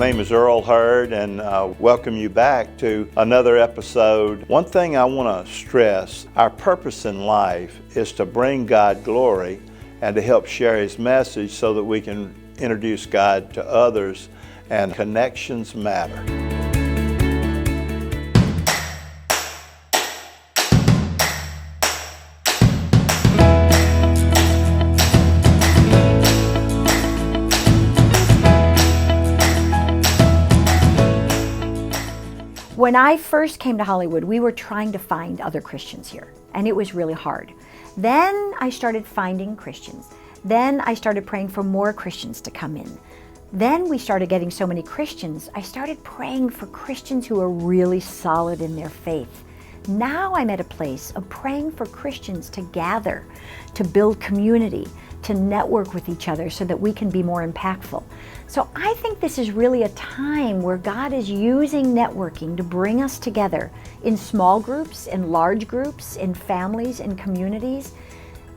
name is Earl Hurd, and welcome you back to another episode. One thing I want to stress, our purpose in life is to bring God glory and to help share His message so that we can introduce God to others, and connections matter. When I first came to Hollywood, we were trying to find other Christians here, and it was really hard. Then I started finding Christians. Then I started praying for more Christians to come in. Then we started getting so many Christians, I started praying for Christians who are really solid in their faith. Now I'm at a place of praying for Christians to gather, to build community, to network with each other so that we can be more impactful. So I think this is really a time where God is using networking to bring us together in small groups, in large groups, in families, in communities.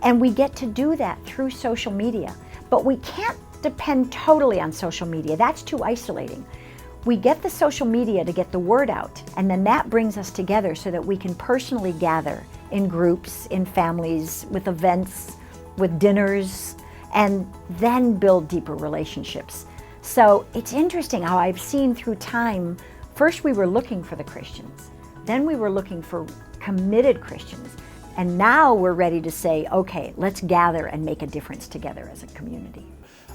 And we get to do that through social media. But we can't depend totally on social media. That's too isolating. We get the social media to get the word out, and then that brings us together so that we can personally gather in groups, in families, with events, with dinners, and then build deeper relationships. So it's interesting how I've seen through time, first we were looking for the Christians, then we were looking for committed Christians, and now we're ready to say, okay, let's gather and make a difference together as a community.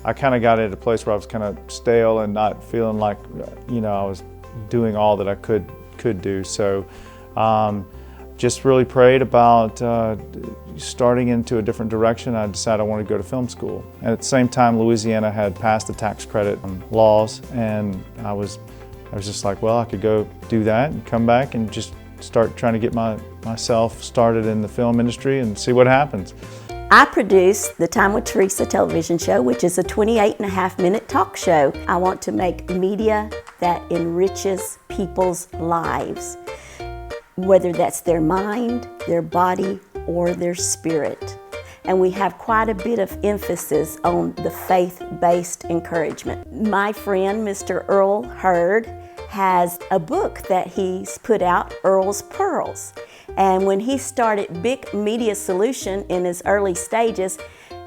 I kind of got at a place where I was kind of stale and not feeling like, I was doing all that I could do. So just really prayed about starting into a different direction. I decided I wanted to go to film school. And at the same time, Louisiana had passed the tax credit laws, and I was just like, well, I could go do that and come back and just start trying to get myself started in the film industry and see what happens. I produce the Time with Teresa television show, which is a 28.5-minute talk show. I want to make media that enriches people's lives, whether that's their mind, their body, or their spirit. And we have quite a bit of emphasis on the faith-based encouragement. My friend, Mr. Earl Hurd, has a book that he's put out, Earl's Pearls. And when he started Big Media Solution in his early stages,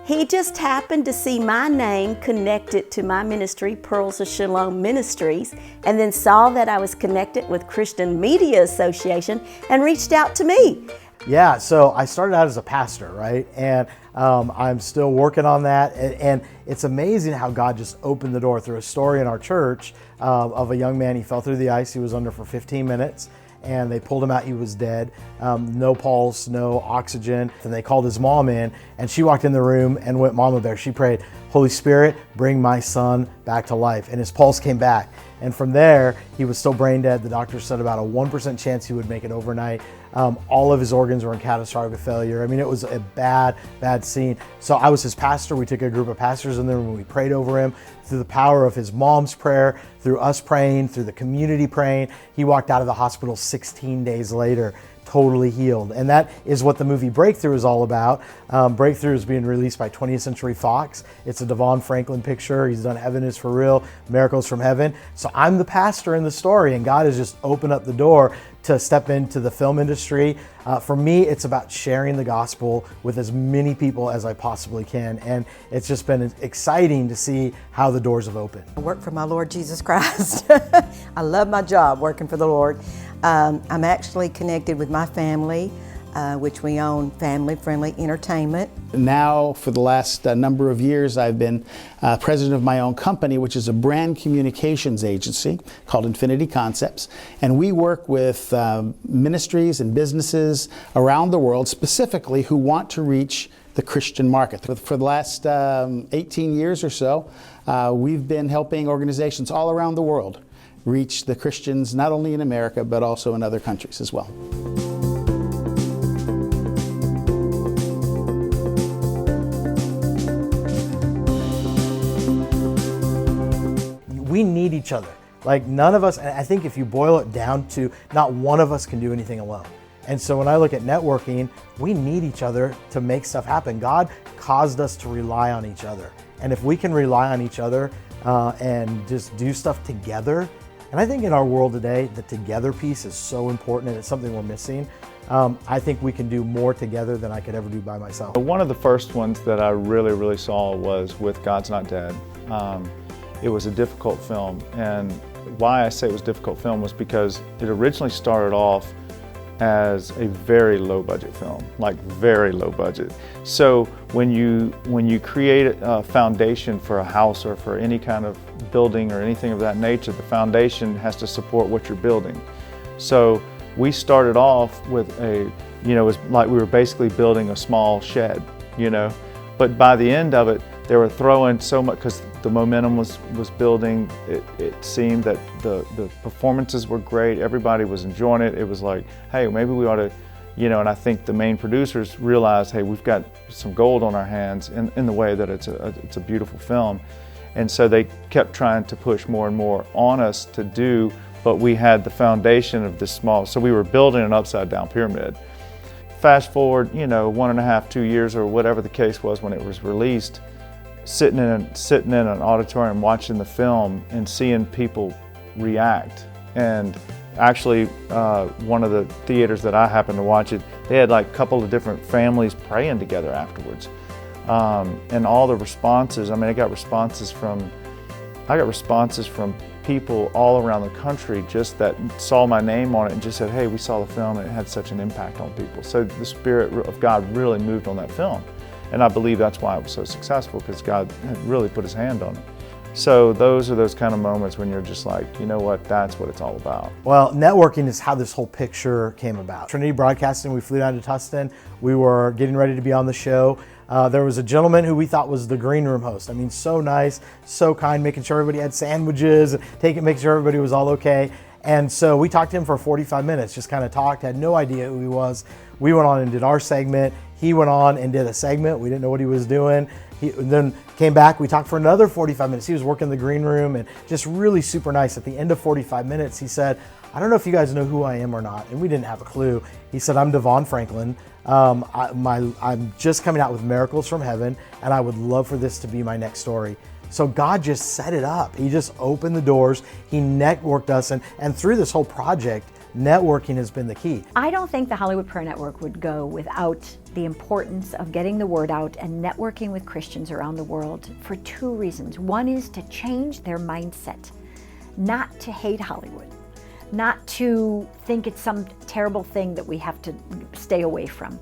he just happened to see my name connected to my ministry, Pearls of Shalom Ministries, and then saw that I was connected with Christian Media Association and reached out to me. Yeah, so I started out as a pastor, right? And I'm still working on that. And it's amazing how God just opened the door through a story in our church of a young man. He fell through the ice. He was under for 15 minutes. And they pulled him out, he was dead. No pulse, no oxygen. And they called his mom in, and she walked in the room and went Mama Bear. She prayed, Holy Spirit, bring my son back to life. And his pulse came back. And from there, he was still brain dead. The doctor said about a 1% chance he would make it overnight. All of his organs were in catastrophic failure. I mean, it was a bad scene. So I was his pastor. We took a group of pastors in there and we prayed over him. Through the power of his mom's prayer, through us praying, through the community praying, he walked out of the hospital 16 days later, totally healed. And that is what the movie Breakthrough is all about. Breakthrough is being released by 20th Century Fox. It's a Devon Franklin picture. He's done Heaven is for Real, Miracles from Heaven. So I'm the pastor in the story, and God has just opened up the door to step into the film industry. For me, it's about sharing the gospel with as many people as I possibly can. And it's just been exciting to see how the doors have opened. I work for my Lord Jesus Christ. I love my job working for the Lord. I'm actually connected with my family, which we own Family Friendly Entertainment. Now, for the last number of years, I've been president of my own company, which is a brand communications agency called Infinity Concepts. And we work with ministries and businesses around the world, specifically who want to reach the Christian market. For the last 18 years or so, we've been helping organizations all around the world reach the Christians, not only in America, but also in other countries as well. We need each other. Like none of us, and I think if you boil it down to not one of us can do anything alone. And so when I look at networking, we need each other to make stuff happen. God caused us to rely on each other. And if we can rely on each other, and just do stuff together. And I think in our world today, the together piece is so important, and it's something we're missing. I think we can do more together than I could ever do by myself. One of the first ones that I really saw was with God's Not Dead. It was a difficult film, and why I say it was a difficult film was because it originally started off as a very low budget film, like very low budget. So when you create a foundation for a house or for any kind of building or anything of that nature, the foundation has to support what you're building. So we started off with it was like we were basically building a small shed, but by the end of it, they were throwing so much, because the momentum was building. It seemed that the performances were great. Everybody was enjoying it. It was like, hey, maybe we ought to, and I think the main producers realized, hey, we've got some gold on our hands in the way that it's a beautiful film. And so they kept trying to push more and more on us to do, but we had the foundation of this small, so we were building an upside down pyramid. Fast forward, 1.5, 2 years or whatever the case was when it was released, sitting in an auditorium watching the film and seeing people react. And actually, one of the theaters that I happened to watch it, they had like a couple of different families praying together afterwards. And all the responses, I got responses from people all around the country just that saw my name on it and just said, hey, we saw the film and it had such an impact on people. So the Spirit of God really moved on that film. And I believe that's why it was so successful, because God had really put his hand on it. So those are those kind of moments when you're just like, you know what, that's what it's all about. Well, networking is how this whole picture came about. Trinity Broadcasting, we flew down to Tustin. We were getting ready to be on the show. There was a gentleman who we thought was the green room host. So nice, so kind, making sure everybody had sandwiches, making sure everybody was all okay. And so we talked to him for 45 minutes, just kind of talked, had no idea who he was. We went on and did our segment. He went on and did a segment. We didn't know what he was doing. He then came back. We talked for another 45 minutes. He was working the green room and just really super nice. At the end of 45 minutes, he said, I don't know if you guys know who I am or not. And we didn't have a clue. He said, I'm Devon Franklin. I'm just coming out with Miracles from Heaven, and I would love for this to be my next story. So God just set it up. He just opened the doors. He networked us. And through this whole project, networking has been the key. I don't think the Hollywood Prayer Network would go without the importance of getting the word out and networking with Christians around the world for two reasons. One is to change their mindset, not to hate Hollywood, not to think it's some terrible thing that we have to stay away from,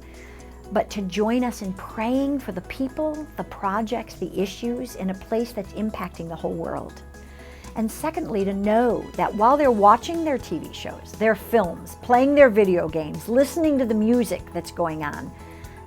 but to join us in praying for the people, the projects, the issues in a place that's impacting the whole world. And secondly, to know that while they're watching their TV shows, their films, playing their video games, listening to the music that's going on,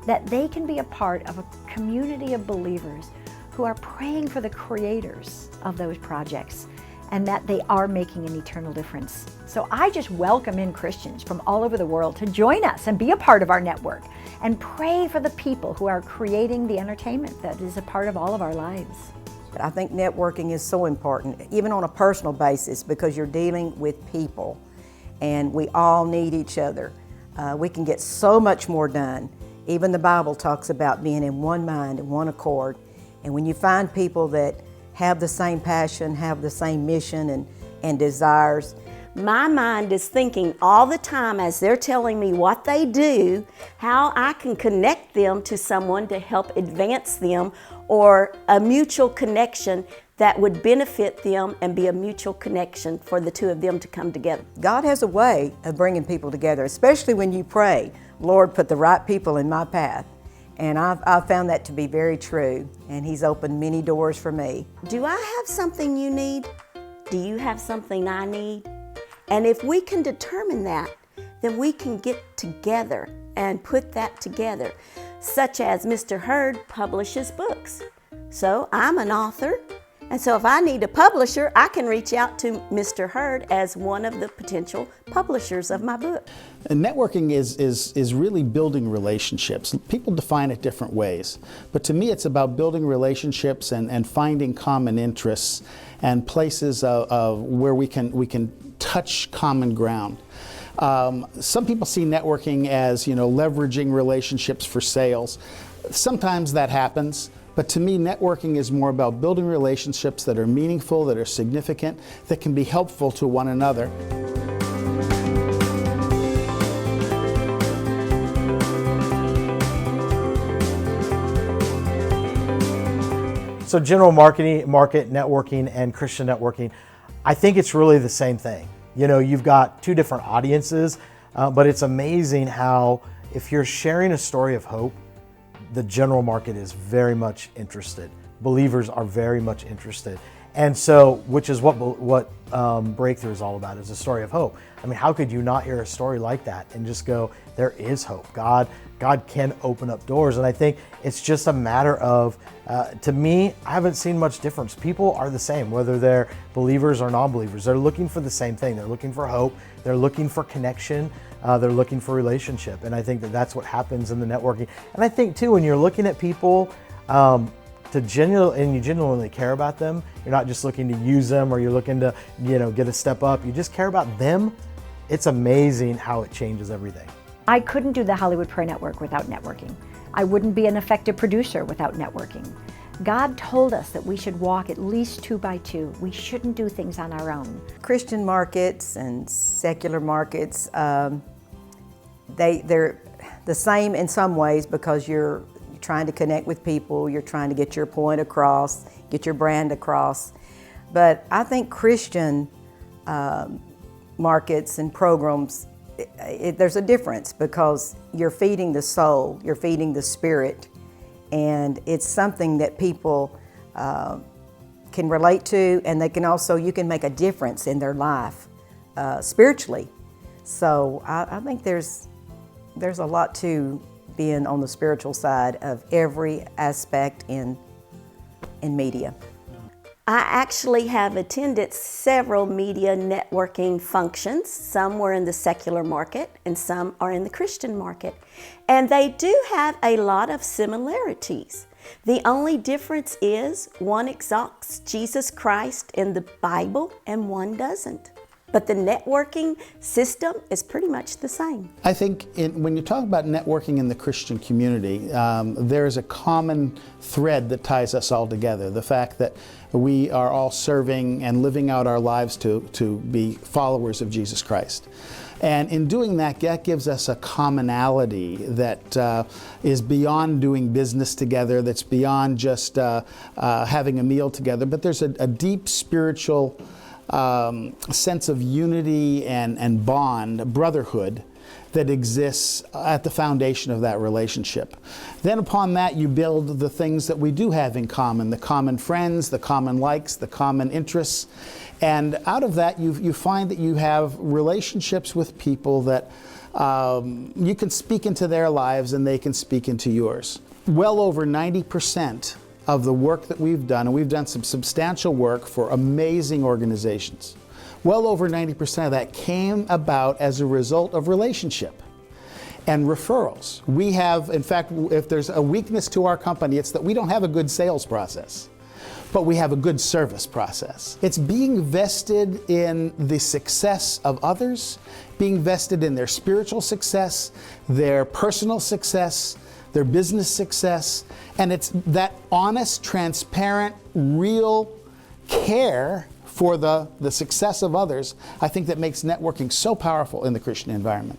that they can be a part of a community of believers who are praying for the creators of those projects, and that they are making an eternal difference. So I just welcome in Christians from all over the world to join us and be a part of our network and pray for the people who are creating the entertainment that is a part of all of our lives. I think networking is so important, even on a personal basis, because you're dealing with people and we all need each other. We can get so much more done. Even the Bible talks about being in one mind and one accord. And when you find people that have the same passion, have the same mission and desires. My mind is thinking all the time as they're telling me what they do, how I can connect them to someone to help advance them, or a mutual connection that would benefit them and be a mutual connection for the two of them to come together. God has a way of bringing people together, especially when you pray, Lord, put the right people in my path. And I've found that to be very true, and He's opened many doors for me. Do I have something you need? Do you have something I need? And if we can determine that, then we can get together and put that together, such as Mr. Hurd publishes books. So I'm an author, and so if I need a publisher, I can reach out to Mr. Hurd as one of the potential publishers of my book. And networking is really building relationships. People define it different ways, but to me it's about building relationships and finding common interests and places of where we can touch common ground. Some people see networking as leveraging relationships for sales. Sometimes that happens, But to me, networking is more about building relationships that are meaningful, that are significant, that can be helpful to one another. So general market networking and Christian networking, I think it's really the same thing. You know, you've got two different audiences, but it's amazing how if you're sharing a story of hope, the general market is very much interested. Believers are very much interested. And so, which is what Breakthrough is all about, is a story of hope. I mean, how could you not hear a story like that and just go, there is hope. God can open up doors. And I think it's just a matter of, to me, I haven't seen much difference. People are the same, whether they're believers or non-believers. They're looking for the same thing. They're looking for hope. They're looking for connection. They're looking for relationship. And I think that that's what happens in the networking. And I think too, when you're looking at people, you genuinely care about them. You're not just looking to use them, or you're looking to, get a step up. You just care about them. It's amazing how it changes everything. I couldn't do the Hollywood Prayer Network without networking. I wouldn't be an effective producer without networking. God told us that we should walk at least 2 by 2. We shouldn't do things on our own. Christian markets and secular markets, they're the same in some ways, because you're trying to connect with people, you're trying to get your point across, get your brand across. But I think Christian markets and programs, there's a difference, because you're feeding the soul, you're feeding the spirit, and it's something that people can relate to, and you can make a difference in their life spiritually. So I think there's a lot to being on the spiritual side of every aspect in media. I actually have attended several media networking functions. Some were in the secular market and some are in the Christian market. And they do have a lot of similarities. The only difference is one exalts Jesus Christ in the Bible and one doesn't. But the networking system is pretty much the same. I think when you talk about networking in the Christian community, there is a common thread that ties us all together. The fact that we are all serving and living out our lives to be followers of Jesus Christ. And in doing that, that gives us a commonality that is beyond doing business together, that's beyond just having a meal together, but there's a deep spiritual sense of unity and bond, brotherhood, that exists at the foundation of that relationship. Then upon that, you build the things that we do have in common, the common friends, the common likes, the common interests. And out of that, you find that you have relationships with people that you can speak into their lives and they can speak into yours. Well over 90% of the work that we've done, and we've done some substantial work for amazing organizations, well over 90% of that came about as a result of relationship and referrals. We have, in fact, if there's a weakness to our company, it's that we don't have a good sales process, but we have a good service process. It's being vested in the success of others, being vested in their spiritual success, their personal success, their business success, and it's that honest, transparent, real care for the success of others, I think, that makes networking so powerful in the Christian environment.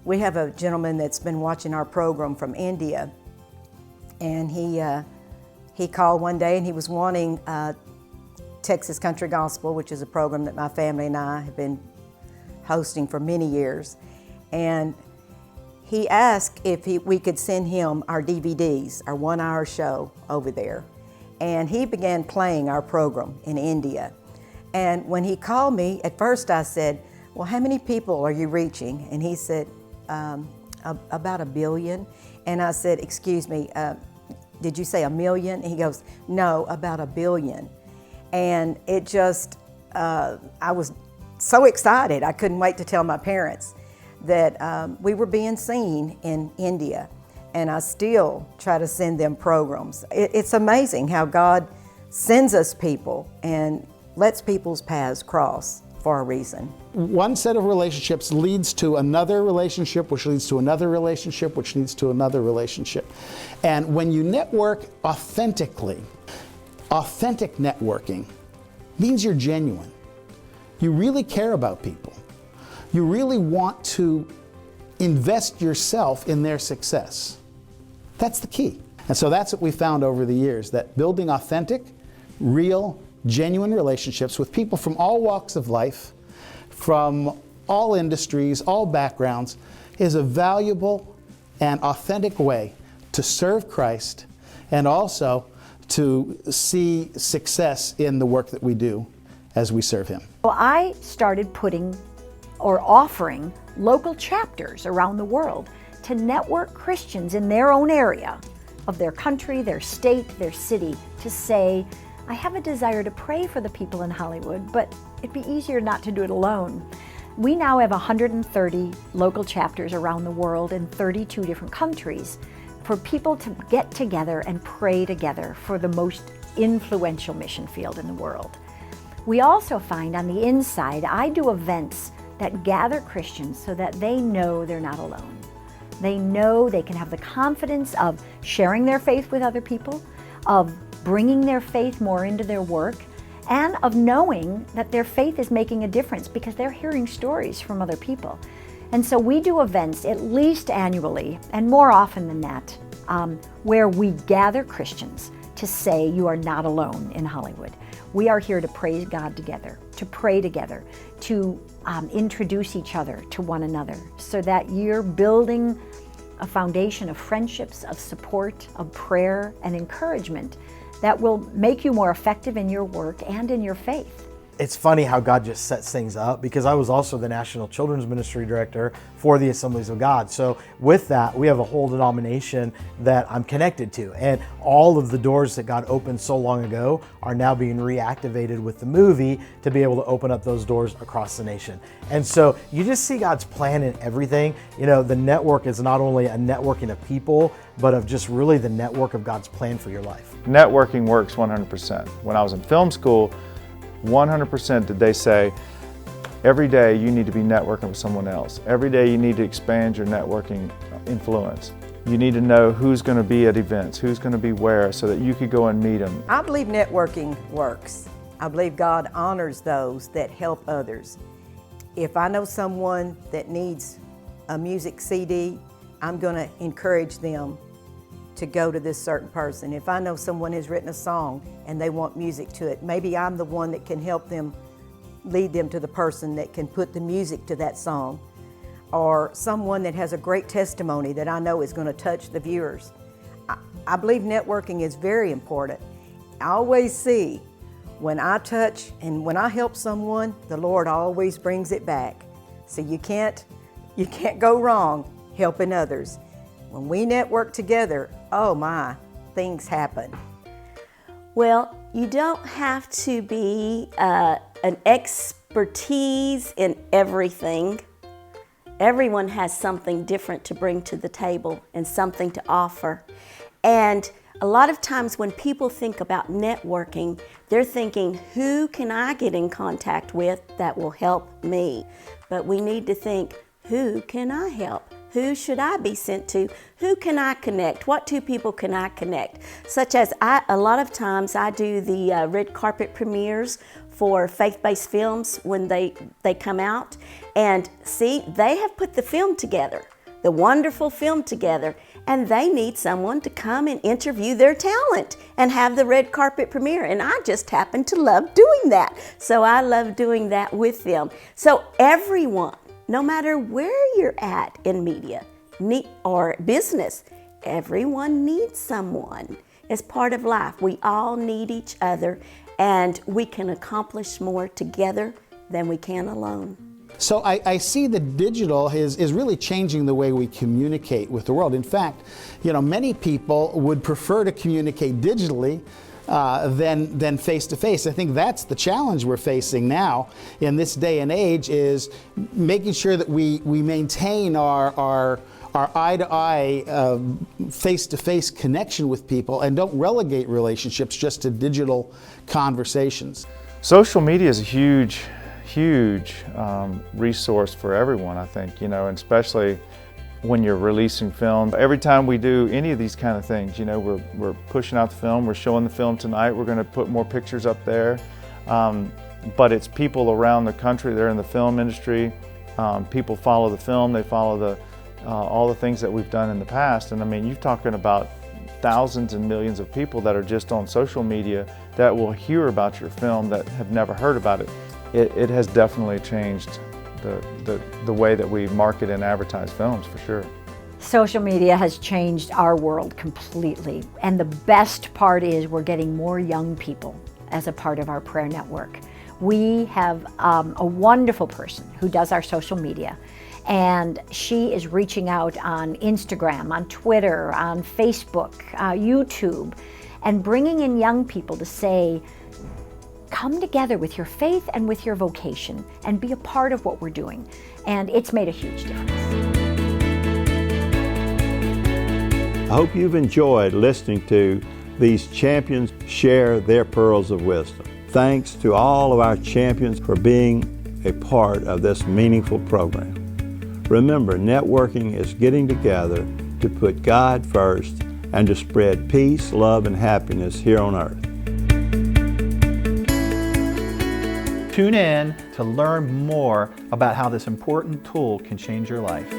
We have a gentleman that's been watching our program from India, and he called one day and he was wanting Texas Country Gospel, which is a program that my family and I have been hosting for many years. And he asked if we could send him our DVDs, our 1-hour show over there. And he began playing our program in India. And when he called me, at first I said, well, how many people are you reaching? And he said, about 1 billion. And I said, excuse me, did you say 1 million? And he goes, no, about 1 billion. And it just, I was so excited. I couldn't wait to tell my parents that we were being seen in India. And I still try to send them programs. It's amazing how God sends us people and lets people's paths cross for a reason. One set of relationships leads to another relationship, which leads to another relationship, which leads to another relationship. And when you network authentically, authentic networking means you're genuine. You really care about people. You really want to invest yourself in their success. That's the key. And so that's what we found over the years, that building authentic, real, genuine relationships with people from all walks of life, from all industries, all backgrounds, is a valuable and authentic way to serve Christ and also to see success in the work that we do as we serve Him. Well, I started putting or offering local chapters around the world to network Christians in their own area of their country, their state, their city, to say, I have a desire to pray for the people in Hollywood, but it'd be easier not to do it alone. We now have 130 local chapters around the world in 32 different countries for people to get together and pray together for the most influential mission field in the world. We also find on the inside, I do events that gather Christians so that they know they're not alone. They know they can have the confidence of sharing their faith with other people, of bringing their faith more into their work, and of knowing that their faith is making a difference because they're hearing stories from other people. And so we do events at least annually, and more often than that, where we gather Christians to say you are not alone in Hollywood. We are here to praise God together, to pray together, to introduce each other to one another so that you're building a foundation of friendships, of support, of prayer and encouragement that will make you more effective in your work and in your faith. It's funny how God just sets things up, because I was also the National Children's Ministry Director for the Assemblies of God. So with that, we have a whole denomination that I'm connected to. And all of the doors that God opened so long ago are now being reactivated with the movie to be able to open up those doors across the nation. And so you just see God's plan in everything. You know, the network is not only a networking of people, but of just really the network of God's plan for your life. Networking works 100%. When I was in film school, 100% did they say, every day you need to be networking with someone else. Every day you need to expand your networking influence. You need to know who's going to be at events, who's going to be where, so that you could go and meet them. I believe networking works. I believe God honors those that help others. If I know someone that needs a music CD, I'm going to encourage them to go to this certain person. If I know someone has written a song and they want music to it, maybe I'm the one that can help them, lead them to the person that can put the music to that song. Or someone that has a great testimony that I know is going to touch the viewers. I believe networking is very important. I always see when I touch and when I help someone, the Lord always brings it back. So you can't go wrong helping others. When we network together, oh my, things happen. Well, you don't have to be an expertise in everything. Everyone has something different to bring to the table and something to offer. And a lot of times when people think about networking, they're thinking, who can I get in contact with that will help me? But we need to think, who can I help? Who should I be sent to? Who can I connect? What two people can I connect? Such as a lot of times I do the red carpet premieres for faith-based films when they come out. And see, they have put the film together, the wonderful film together, and they need someone to come and interview their talent and have the red carpet premiere. And I just happen to love doing that. So I love doing that with them. So everyone, no matter where you're at in media or business, everyone needs someone. It's part of life. We all need each other, and we can accomplish more together than we can alone. So I see that digital is really changing the way we communicate with the world. In fact, you know, many people would prefer to communicate digitally than face-to-face. I think that's the challenge we're facing now in this day and age, is making sure that we maintain our our eye-to-eye, face-to-face connection with people and don't relegate relationships just to digital conversations. Social media is a huge resource for everyone, I think, and especially when you're releasing film. Every time we do any of these kind of things, we're pushing out the film, we're showing the film tonight, we're going to put more pictures up there. But it's people around the country, they're in the film industry. People follow the film, they follow all the things that we've done in the past. And I mean, you're talking about thousands and millions of people that are just on social media that will hear about your film that have never heard about it. It has definitely changed the way that we market and advertise films, for sure. Social media has changed our world completely. And the best part is we're getting more young people as a part of our prayer network. We have a wonderful person who does our social media, and she is reaching out on Instagram, on Twitter, on Facebook, YouTube, and bringing in young people to say, come together with your faith and with your vocation and be a part of what we're doing. And it's made a huge difference. I hope you've enjoyed listening to these champions share their pearls of wisdom. Thanks to all of our champions for being a part of this meaningful program. Remember, networking is getting together to put God first and to spread peace, love, and happiness here on earth. Tune in to learn more about how this important tool can change your life.